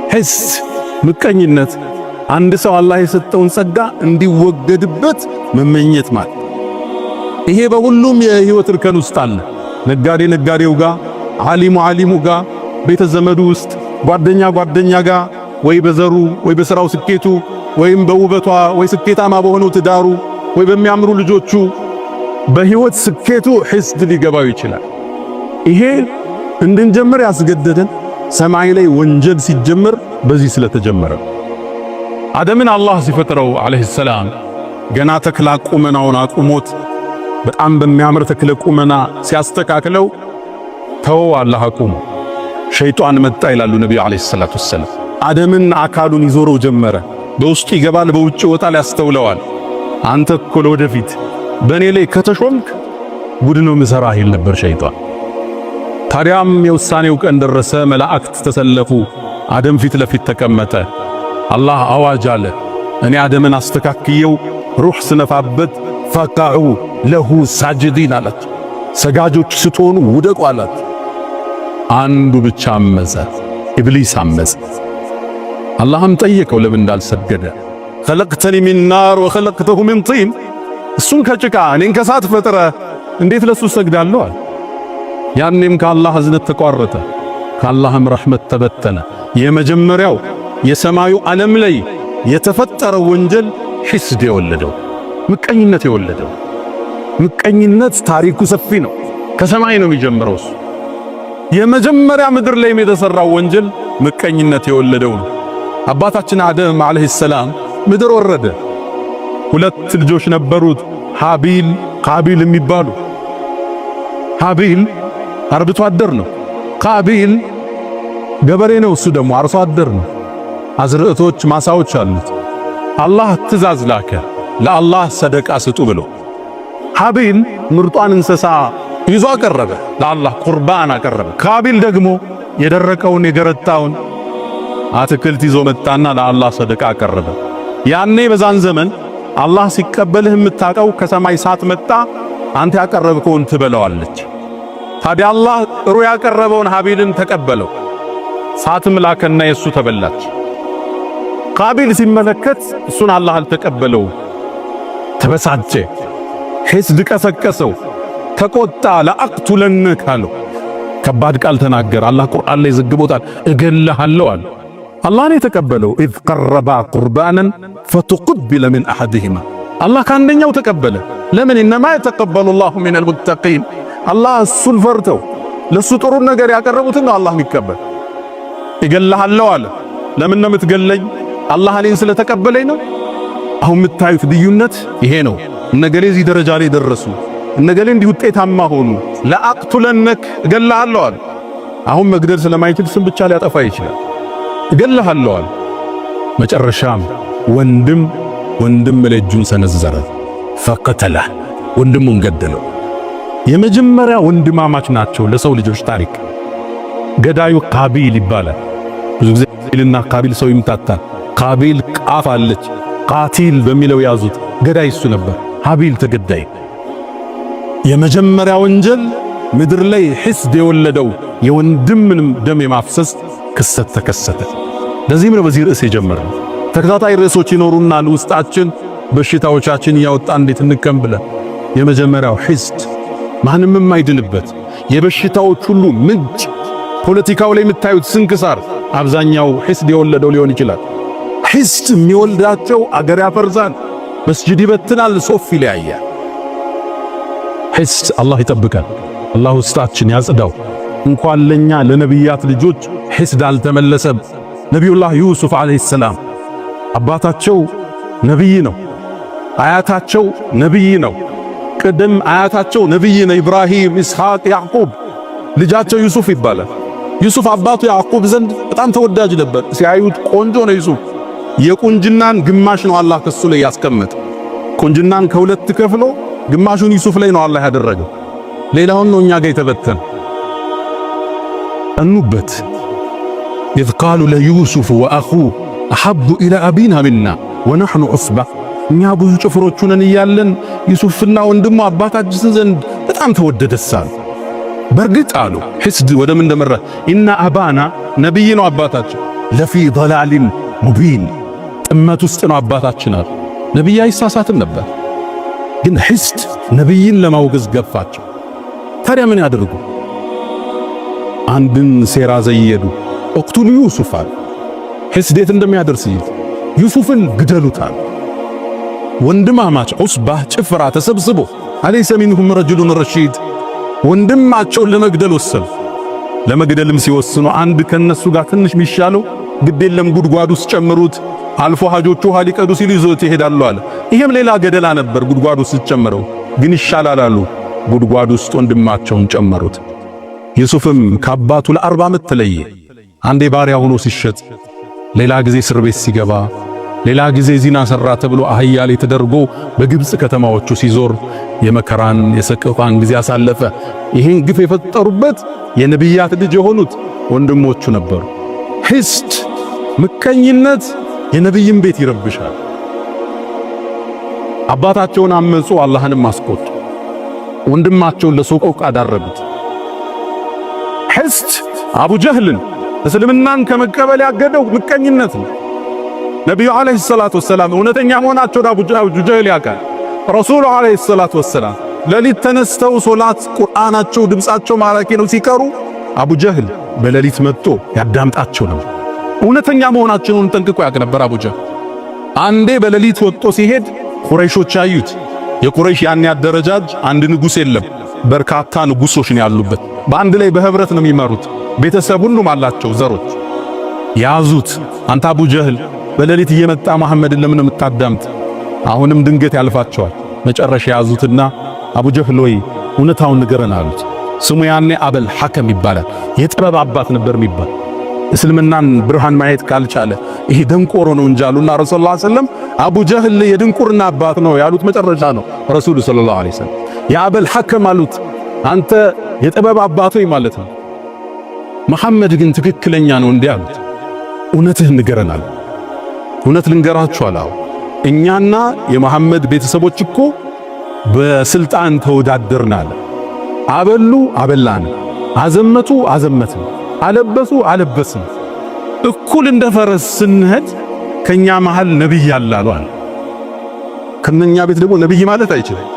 حس ምቀኝነት አንድ ሰው አላህ የሰጠውን ጸጋ እንዲወገድበት መመኘት ማለት ይሄ በሁሉም የህይወት እርከን ውስጥ አለ። ነጋዴው ጋር፣ ዓሊሙ ጋር፣ ቤተ ዘመዱ ውስጥ፣ ጓደኛ ጋር ወይ በዘሩ ወይ በሥራው ስኬቱ ወይም በውበቷ ወይ ስኬታማ በሆነው ትዳሩ ወይ በሚያምሩ ልጆቹ በህይወት ስኬቱ ሒስድ ሊገባው ይችላል። ይሄ እንድንጀምር ያስገደደን ሰማይ ላይ ወንጀል ሲጀምር በዚህ ስለተጀመረ አደምን አላህ ሲፈጥረው አለይሂ ሰላም ገና ተክላ ቁመናውን አቁሞት በጣም በሚያምር ተክለ ቁመና ሲያስተካክለው ተወው አላህ አቁሞ ሸይጣን መጣ ይላሉ ነብዩ አለይሂ ሰላቱ ወሰለም። አደምን አካሉን ይዞረው ጀመረ። በውስጡ ይገባል፣ በውጭ ወጣል፣ ያስተውለዋል። አንተ እኮ ለወደፊት በእኔ ላይ ከተሾምክ ጉድ ነው ምሰራህ ይል ነበር ሸይጣን። ታዲያም የውሳኔው ቀን ደረሰ። መላእክት ተሰለፉ። አደም ፊት ለፊት ተቀመጠ። አላህ አዋጅ አለ፣ እኔ አደምን አስተካክየው ሩህ ስነፋበት ፈቃዑ ለሁ ሳጅዲን አላት። ሰጋጆች ስትሆኑ ውደቁ አላት። አንዱ ብቻ አመፀ፣ ኢብሊስ አመፀ። አላህም ጠየቀው ለምን እንዳልሰገደ። خلقتني من نار وخلقته من طين እሱን ከጭቃ እኔን ከሳት ፈጥረ እንዴት ለሱ ሰግዳለሁ አለ። ያኔም ከአላህ እዝነት ተቋረጠ፣ ከአላህም ረሕመት ተበተነ። የመጀመሪያው የሰማዩ ዓለም ላይ የተፈጠረው ወንጀል ሒስድ የወለደው ምቀኝነት የወለደው። ምቀኝነት ታሪኩ ሰፊ ነው። ከሰማይ ነው የሚጀምረው። እሱ የመጀመሪያ ምድር ላይ የተሰራው ወንጀል ምቀኝነት የወለደው ነው። አባታችን አደም አለይሂ ሰላም ምድር ወረደ። ሁለት ልጆች ነበሩት፣ ሃቢል ቃቢል የሚባሉ። ሃቢል አርብቶ አደር ነው። ቃቢል ገበሬ ነው። እሱ ደግሞ አርሶ አደር ነው። አዝርዕቶች ማሳዎች አሉት። አላህ ትእዛዝ ላከ ለአላህ ሰደቃ ስጡ ብሎ። ሃቢል ምርጧን እንስሳ ይዞ አቀረበ፣ ለአላህ ቁርባን አቀረበ። ቃቢል ደግሞ የደረቀውን የገረጣውን አትክልት ይዞ መጣና ለአላህ ሰደቃ አቀረበ። ያኔ በዛን ዘመን አላህ ሲቀበልህ የምታቀው ከሰማይ ሳት መጣ፣ አንተ ያቀረብከውን ትበለዋለች። ታዲያ አላህ ጥሩ ያቀረበውን ሃቢልን ተቀበለው፣ ሳትም ላከና የሱ ተበላች። ቃቢል ሲመለከት እሱን አላህ አልተቀበለው፣ ተበሳጨ፣ ሒስድ ቀሰቀሰው፣ ተቆጣ። ለአቅቱለነክ አለው፣ ከባድ ቃል ተናገረ። አላህ ቁርአን ላይ ዘግቦታል፣ እገልሃለሁ አለ። አላህን የተቀበለው ኢዝ ቀረባ ቁርባናን ፈተቁቢለ ሚን አሐድሂማ አላህ ከአንደኛው ተቀበለ። ለምን ኢነማ የተቀበሉ ላሁ ሚነል ሙተቂን አላህ እሱን ፈርተው ለሱ ጥሩ ነገር ያቀረቡትን ነው አላህ የሚቀበል። እገልሃለሁ አለ። ለምን ነው የምትገለኝ? አላህ እኔን ስለተቀበለኝ ነው። አሁን የምታዩት ልዩነት ይሄ ነው። እነገሌ እዚህ ደረጃ ላይ ደረሱ፣ እነገሌ እንዲህ ውጤታማ ሆኑ። ለአቅቱለነክ እገልሃለሁ አለ። አሁን መግደል ስለማይችል ስም ብቻ ሊያጠፋ ይችላል። እገልሃለሁ አለ። መጨረሻም ወንድም ለእጁን ሰነዘረ፣ ፈቀተለ፣ ወንድሙን ገደለው። የመጀመሪያ ወንድማማች ናቸው ለሰው ልጆች ታሪክ። ገዳዩ ቃቢል ይባላል። ብዙ ጊዜ ቃቢልና ቃቢል ሰው ይምታታል። ቃቢል ቃፍ አለች፣ ቃቲል በሚለው ያዙት። ገዳይ እሱ ነበር፣ ሃቢል ተገዳይ። የመጀመሪያ ወንጀል ምድር ላይ ሒስድ የወለደው የወንድምንም ደም የማፍሰስ ክስተት ተከሰተ። ለዚህም ነው በዚህ ርዕስ የጀመረው። ተከታታይ ርዕሶች ይኖሩናል ውስጣችን በሽታዎቻችን እያወጣ እንዴት እንከም ብለን። የመጀመሪያው ሒስድ ማንም የማይድንበት የበሽታዎች ሁሉ ምንጭ። ፖለቲካው ላይ የምታዩት ስንክሳር አብዛኛው ሒስድ የወለደው ሊሆን ይችላል። ሒስድ የሚወልዳቸው አገር ያፈርሳል፣ መስጂድ ይበትናል፣ ሶፍ ይለያያል። ሒስድ አላህ ይጠብቃል። አላህ ውስጣችን ያጽዳው። እንኳን ለኛ ለነቢያት ልጆች ሒስድ አልተመለሰም። ነቢዩላህ ዩሱፍ አለይሂ ሰላም አባታቸው ነቢይ ነው፣ አያታቸው ነቢይ ነው። ቅድም አያታቸው ነቢይ ነው፣ ኢብራሂም፣ ኢስሐቅ፣ ያዕቁብ። ልጃቸው ዩሱፍ ይባላል። ዩሱፍ አባቱ ያዕቁብ ዘንድ በጣም ተወዳጅ ነበር። ሲያዩት ቆንጆ ነው ዩሱፍ። የቁንጅናን ግማሽ ነው አላህ ከሱ ላይ ያስቀመጠ። ቁንጅናን ከሁለት ከፍሎ ግማሹን ዩሱፍ ላይ ነው አላህ ያደረገው፣ ሌላውን ነው እኛ ጋር የተበተነ። እኑበት ኢዝ ቃሉ ለዩሱፍ ወአኹሁ አሐቡ ኢላ አቢና ሚና ወነሕኑ ዑስባ እኛ ብዙ ጭፍሮች ነን እያለን ዩሱፍና ወንድሙ አባታችን ዘንድ በጣም ተወደደሳል። በርግጥ አሉ ሒስድ ወደ ምን እንደመራ ኢና አባና ነቢይ ነው አባታቸው፣ ለፊ ضላሊን ሙቢን ጥመት ውስጥ ነው አባታችን አሉ። ነቢይ አይሳሳትም ነበር፣ ግን ሒስድ ነቢይን ለማውገዝ ገፋቸው። ታዲያ ምን ያደርጉ? አንድን ሴራ ዘየዱ። እቅቱሉ ዩሱፍ አሉ። ሒስድ የት እንደሚያደርስ ዩሱፍን ግደሉታል። ወንድማማች ዑስባህ ጭፍራ ተሰብስቦ አለይሰ ሚንሁም ረጁሉን ረሺድ ወንድማቸውን ለመግደል ወሰኑ። ለመግደልም ሲወስኑ አንድ ከነሱ ጋር ትንሽ ሚሻለው ግዴለም ጉድጓድ ውስጥ ጨምሩት፣ አልፎ ሀጆቹ ውሃ ሊቀዱ ሲሉ ይዞት ይሄዳሉ አለ። ይሄም ሌላ ገደላ ነበር። ጉድጓድ ውስጥ ጨምረው ግን ይሻላል አሉ። ጉድጓድ ውስጥ ወንድማቸውን ጨመሩት። ዩሱፍም ከአባቱ ለ40 ዓመት ተለየ። አንዴ ባሪያ ሆኖ ሲሸጥ፣ ሌላ ጊዜ እስር ቤት ሲገባ፣ ሌላ ጊዜ ዚና ሰራ ተብሎ አህያ ላይ ተደርጎ በግብጽ ከተማዎቹ ሲዞር የመከራን የሰቀቃን ጊዜ አሳለፈ። ይህን ግፍ የፈጠሩበት የነቢያት ልጅ የሆኑት ወንድሞቹ ነበሩ። ሒስድ ምቀኝነት የነቢይን ቤት ይረብሻል። አባታቸውን አመጹ፣ አላህንም አስቆጡ። ወንድማቸውን ለሰቆቃ ዳረጉት። ሒስድ አቡ ጀህልን እስልምናን ከመቀበል ያገደው ምቀኝነት ነው። ነቢዩ ዓለይሂ ሰላቱ ወሰላም እውነተኛ መሆናቸውን አቡ ጀህል ያውቃል። ረሱሉ ዓለይሂ ሰላቱ ወሰላም ሌሊት ተነስተው ሶላት ቁርአናቸው ድምጻቸው ማራኪ ነው ሲቀሩ አቡ ጀህል በሌሊት መጥቶ ያዳምጣቸው ነው። እውነተኛ መሆናቸውን ጠንቅቆ ያውቅ ነበር አቡ ጀህል። አንዴ በሌሊት ወጥቶ ሲሄድ ቁረይሾች አዩት። የቁረይሽ ያን ያደረጃጅ አንድ ንጉስ የለም፣ በርካታ ንጉሶች ነው ያሉበት። በአንድ ላይ በህብረት ነው የሚመሩት። ቤተሰብ ሁሉም አላቸው ዘሮች። ያዙት። አንተ አቡ ጀህል በሌሊት እየመጣ መሐመድን ለምን የምታዳምጥ? አሁንም ድንገት ያልፋቸዋል። መጨረሻ ያዙትና አቡ ጀህል ወይ እውነታውን ንገረን አሉት። ስሙ ያኔ አበል ሐከም ይባላል። የጥበብ አባት ነበር የሚባል። እስልምናን ብርሃን ማየት ካልቻለ ይሄ ደንቆሮ ነው እንጂ አሉና ረሱል ሰለላሁ ዐለይሂ ወሰለም አቡ ጀህል የድንቁርና አባት ነው ያሉት መጨረሻ ነው። ረሱል ሰለላሁ ዐለይሂ ወሰለም የአበል ሐከም አሉት፣ አንተ የጥበብ አባት ሆይ ማለት ነው። መሐመድ ግን ትክክለኛ ነው እንዲህ አሉት። እውነትህን ንገረን አሉ። እውነት ልንገራችሁ አላው እኛና የመሐመድ ቤተሰቦች እኮ በስልጣን ተወዳደርናል። አበሉ አበላን፣ አዘመቱ አዘመትን፣ አለበሱ አለበስን። እኩል እንደ ፈረስ ስንሄድ ከኛ መሃል ነብይ ያላሉ አለ። ከነኛ ቤት ደግሞ ነብይ ማለት አይችልም።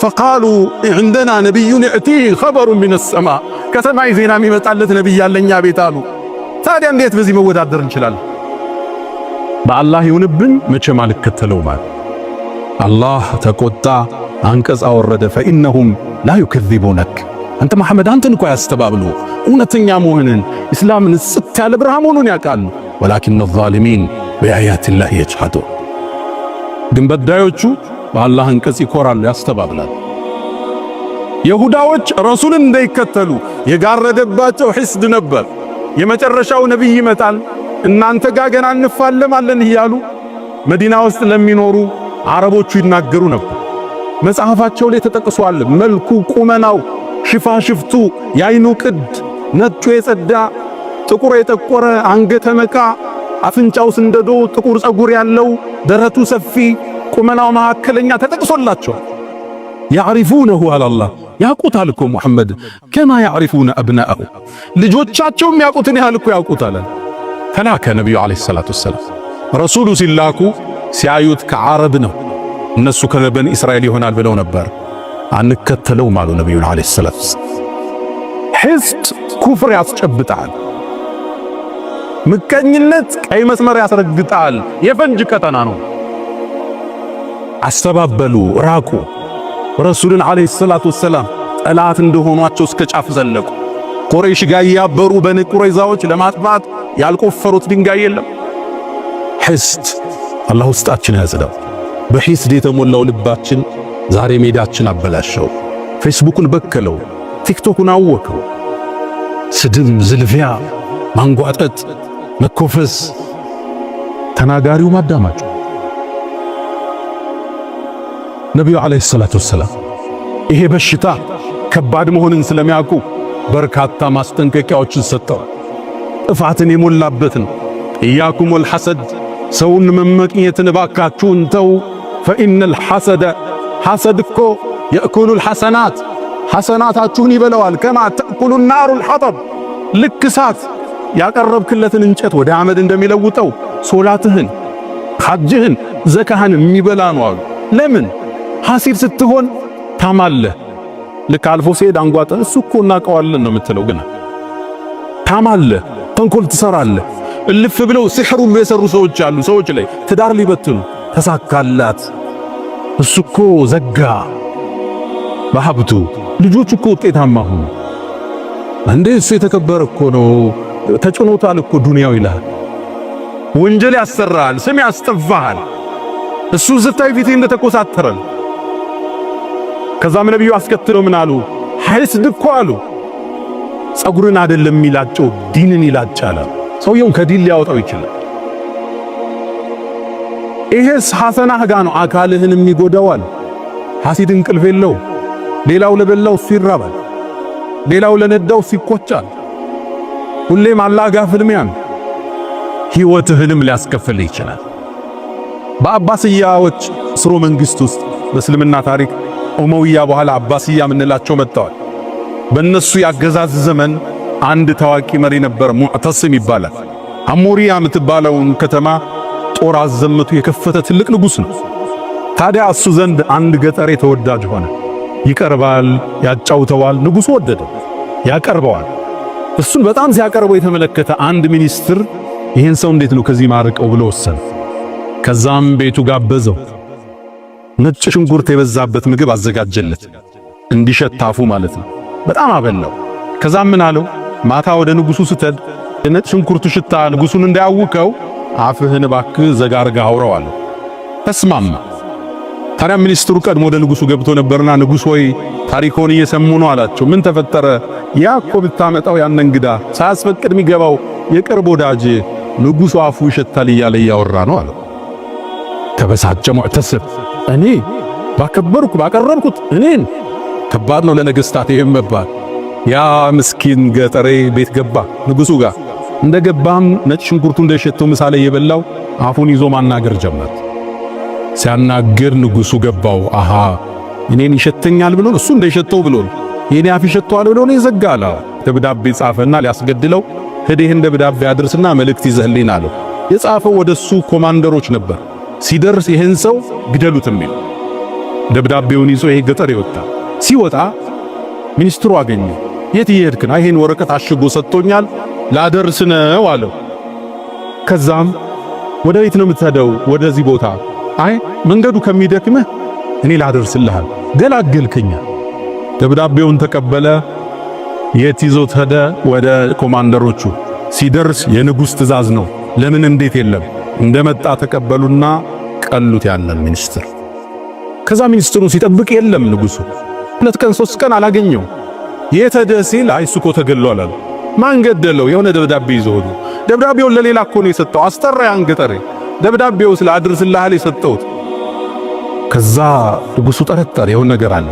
فقالوا عندنا نبي يأتيه خبر من السماء ከሰማይ ዜና የሚመጣለት ነብይ ያለኛ ቤት አሉ። ታዲያ እንዴት በዚህ መወዳደር እንችላለን? በአላህ ይሁንብን መቼም አልከተለው ማለት አላህ ተቆጣ፣ አንቀጽ አወረደ። فإنهم لا يكذبونك አንተ መሐመድ አንተን እኮ ያስተባብሉ እውነተኛ መሆንን እስላምን ጽት ያለ ብርሃን መሆኑን ያውቃሉ። ولكن الظالمين بآيات الله يجحدون ግን በዳዮቹ በአላህ አንቀጽ ይኮራሉ፣ ያስተባብላሉ። ይሁዳዎች ረሱልን እንዳይከተሉ የጋረደባቸው ሒስድ ነበር። የመጨረሻው ነብይ ይመጣል እናንተ ጋር ገና እንፋለማለን እያሉ መዲና ውስጥ ለሚኖሩ አረቦቹ ይናገሩ ነበር። መጽሐፋቸው ላይ ተጠቅሷል። መልኩ፣ ቁመናው፣ ሽፋሽፍቱ፣ ያይኑ ቅድ፣ ነጩ የጸዳ፣ ጥቁር የጠቆረ፣ አንገተ መቃ፣ አፍንጫው ስንደዶ፣ ጥቁር ጸጉር ያለው፣ ደረቱ ሰፊ፣ ቁመናው መካከለኛ ተጠቅሶላቸው ያዕሪፉነሁ አላህ ያቁታል እኮ ሙሐመድ ከማ ያዕሪፉነ አብናአሁ ልጆቻቸውም ያቁትን ያህል እኮ ያቁታል። ተላከ ነብዩ አለይሂ ሰላቱ ወሰላም ረሱሉ ሲላኩ ሲያዩት ከዓረብ ነው። እነሱ ከበኒ እስራኤል ይሆናል ብለው ነበር። አንከተለውም አሉ ነብዩ አለይሂ ሰላቱ ወሰላም። ሒስድ ኩፍር ያስጨብጣል። ምቀኝነት ቀይ መስመር ያስረግጣል። የፈንጅ ቀጠና ነው። አስተባበሉ፣ ራቁ። ረሱልን አለይሂ ሰላቱ ወሰላም ጠላት እንደሆኗቸው እስከ ጫፍ ዘለቁ። ቁረይሽ ጋር ያበሩ በኒ ቁረይዛዎች ለማጥፋት ያልቆፈሩት ድንጋይ የለም። ሒስድ አላህ ውስጣችን ያጽዳው። በሒስድ የተሞላው ልባችን ዛሬ ሜዳችን አበላሸው። ፌስቡክን በከለው፣ ቲክቶክን አወከው። ስድብ፣ ዝልፊያ፣ ማንጓጠጥ፣ መኮፈስ፣ ተናጋሪው ማዳማጩ። ነብዩ አለይሂ ሰላቱ ወሰላም ይሄ በሽታ ከባድ መሆኑን ስለሚያውቁ በርካታ ማስጠንቀቂያዎችን ሰጥተዋል። ጥፋትን የሞላበትን ኢያኩም ወልሐሰድ ሰውን መመቅኘትን ባካችሁን ተው። ፈኢነል ሐሰደ ሐሰድ እኮ የእኩሉል ሐሰናት ሐሰናታችሁን ይበለዋል። ከማ ተእኩሉ ናሩል ሐጠብ ልክ እሳት ያቀረብክለትን እንጨት ወደ አመድ እንደሚለውጠው ሶላትህን፣ ሐጅህን፣ ዘካህን የሚበላ ነው አሉ። ለምን ሐሲድ ስትሆን ታማለህ። ልክ አልፎ ሲሄድ አንጓጠ እሱ እኮ እናውቀዋለን ነው የምትለው። ግን ታማለህ፣ ተንኮል ትሰራለህ። እልፍ ብለው ሲሕሩ የሰሩ ሰዎች አሉ። ሰዎች ላይ ትዳር ሊበትኑ ተሳካላት። እሱ እኮ ዘጋ በሀብቱ፣ ልጆቹ እኮ ውጤታማ ሆኑ። እንዴ እሱ የተከበረ እኮ ነው ተጭኖታል እኮ ዱንያው ይላል። ወንጀል ያሰራል፣ ስም ያስጠፋሃል። እሱ ስታይ ፊቴ እንደተኮሳተረ። ከዛም ነብዩ አስከትለው ምን አሉ? ሐስድ እኮ አሉ ጸጉርን አይደለም የሚላጨው ዲንን ይላጫል። ሰውየውን ከዲን ሊያወጣው ይችላል። ይሄስ ሐሰናህ ጋ ነው አካልህን የሚጎዳዋል። ሐሲድ እንቅልፍ የለው። ሌላው ለበላው ሲራባል፣ ሌላው ለነዳው ሲቆጫል። ሁሌም አላህ ጋር ፍልሚያን ሕይወትህንም ሊያስከፍል ይችላል። በአባስያዎች ስሮ መንግስት ውስጥ በእስልምና ታሪክ ኡመውያ በኋላ አባስያ የምንላቸው መጥተዋል። በእነሱ ያገዛዝ ዘመን አንድ ታዋቂ መሪ ነበር፣ ሙዕተስም ይባላል። አሞሪያ የምትባለውን ከተማ ጦር አዘምቱ የከፈተ ትልቅ ንጉሥ ነው። ታዲያ እሱ ዘንድ አንድ ገጠሬ ተወዳጅ ሆነ። ይቀርባል፣ ያጫውተዋል። ንጉሡ ወደደው፣ ያቀርበዋል። እሱን በጣም ሲያቀርበው የተመለከተ አንድ ሚኒስትር ይህን ሰው እንዴት ነው ከዚህ ማርቀው ብሎ ወሰነ። ከዛም ቤቱ ጋበዘው። ነጭ ሽንኩርት የበዛበት ምግብ አዘጋጀለት፣ እንዲሸታፉ ማለት ነው። በጣም አበላው። ከዛም ምን አለው? ማታ ወደ ንጉሡ ስትሄድ የነጭ ሽንኩርቱ ሽታ ንጉሡን እንዳያውከው አፍህን እባክህ ዘጋርጋ አውራው አለው። ተስማማ። ታዲያ ሚኒስትሩ ቀድሞ ወደ ንጉሡ ገብቶ ነበርና ንጉሥ ሆይ ታሪኮን እየሰሙ ነው አላቸው። ምን ተፈጠረ? ያ እኮ ብታመጣው ያን እንግዳ ሳያስፈቅድ የሚገባው የቅርብ ወዳጅ ንጉሡ አፉ ይሸታል እያለ እያወራ ነው አለው። ተበሳጨ ሙዕተስብ። እኔ ባቀረብኩት እኔን ከባድ ነው ለነገሥታት ይሄም መባል። ያ ምስኪን ገጠሬ ቤት ገባ ንጉሡ ጋር። እንደገባም ነጭ ሽንኩርቱ እንደሸተው ምሳሌ የበላው አፉን ይዞ ማናገር ጀመረ። ሲያናግር ንጉሡ ገባው። አሃ እኔን ይሸተኛል ብሎ እሱ እንደሸተው ብሎ የኔ አፍ ይሸተዋል ብሎ ነው ይዘጋላ። ደብዳቤ ጻፈና ሊያስገድለው ሄደህ እንደ ደብዳቤ አድርስና መልእክት ይዘህልኝ አለው። የጻፈው ወደሱ ኮማንደሮች ነበር። ሲደርስ ይህን ሰው ግደሉት የሚል ደብዳቤውን ይዞ ይሄ ገጠር ይወጣ። ሲወጣ ሚኒስትሩ አገኘ። የት ይሄድክ? ይሄን ወረቀት አሽጎ ሰጥቶኛል ላደርስ ነው አለው። ከዛም ወደ ቤት ነው የምትሄደው? ወደዚህ ቦታ። አይ መንገዱ ከሚደክምህ እኔ ላደርስልሃል፣ ገላገልከኛ። ደብዳቤውን ተቀበለ። የት ይዞት ሄደ? ወደ ኮማንደሮቹ። ሲደርስ የንጉሥ ትእዛዝ ነው። ለምን እንዴት የለም እንደመጣ ተቀበሉና ቀሉት ያንን ሚኒስትር። ከዛ ሚኒስትሩ ሲጠብቅ የለም ንጉሡ 2 ቀን 3 ቀን አላገኘው። የት ሄደ ሲል አይ እሱ እኮ ተገድሏል አለ። ማን ገደለው? የሆነ ደብዳቤ ይዞ ሆኖ ደብዳቤውን ለሌላ እኮ ነው የሰጠው። አስጠራ ያን ገጠሬ። ደብዳቤው ስለ አድርስልሃል የሰጠሁት። ከዛ ንጉሡ ጠረጠረ፣ የሆነ ነገር አለ።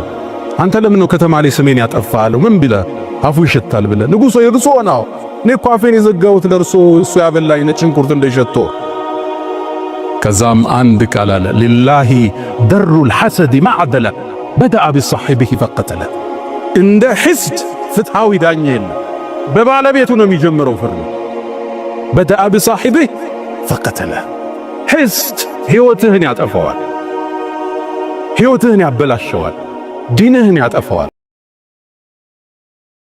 አንተ ለምን ነው ከተማ ላይ ስሜን ያጠፋኸው? ምን ብለህ አፉ ይሸታል ብለህ? ንጉሡ የርሶ ነው። እኔ እኮ አፌን የዘጋሁት ለርሶ እሱ ያበላኝ ነጭ ሽንኩርት እንደሸቶ። ከዛም አንድ ቃል አለ፣ ሊላሂ ደሩል ሐሰድ ማዕደለ በደአ ቢሳሒቢሂ ፈቀተለ። እንደ ሒስድ ፍትሃዊ ዳኛ የለም፣ በባለቤቱ ነው የሚጀምረው ፍርድ። በደአ ቢሳሒቢሂ ፈቀተለ። ሒስድ ሕይወትህን ያጠፋዋል፣ ሕይወትህን ያበላሸዋል፣ ዲንህን ያጠፋዋል።